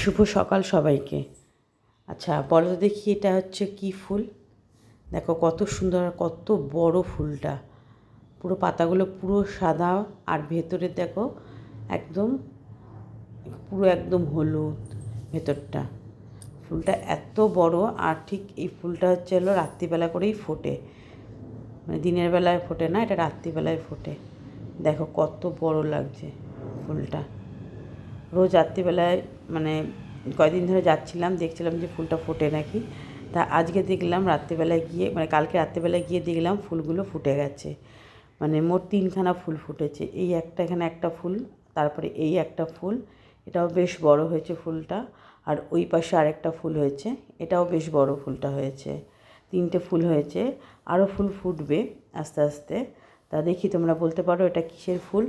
শুভ সকাল সবাইকে। আচ্ছা বলো তো দেখি এটা হচ্ছে কী ফুল? দেখো কত সুন্দর আর কত বড় ফুলটা। পুরো পাতাগুলো পুরো সাদা আর ভেতরে দেখো একদম পুরো একদম হলুদ ভেতরটা। ফুলটা এত বড় আর ঠিক এই ফুলটা হচ্ছে রাত্রিবেলা করেই ফোটে, মানে দিনের বেলায় ফোটে না, এটা রাত্রিবেলায় ফোটে। দেখো কত বড় লাগছে ফুলটা। রোজ রাত্রিবেলায় মানে কয়েকদিন ধরে যাচ্ছিলাম, দেখছিলাম যে ফুলটা ফোটে নাকি। তা আজকে দেখলাম রাত্রিবেলায় গিয়ে, মানে কালকে রাত্রিবেলায় গিয়ে দেখলাম ফুলগুলো ফুটে গেছে। মানে মোট 3খানা ফুল ফুটেছে। এই একটা, এখানে একটা ফুল, তারপরে এই একটা ফুল, এটাও বেশ বড় হয়েছে ফুলটা। আর ওই পাশে আরেকটা ফুল হয়েছে, এটাও বেশ বড় ফুলটা হয়েছে। 3টে ফুল হয়েছে, আরও ফুল ফুটবে আস্তে আস্তে। তা দেখি তোমরা বলতে পারো এটা কিসের ফুল?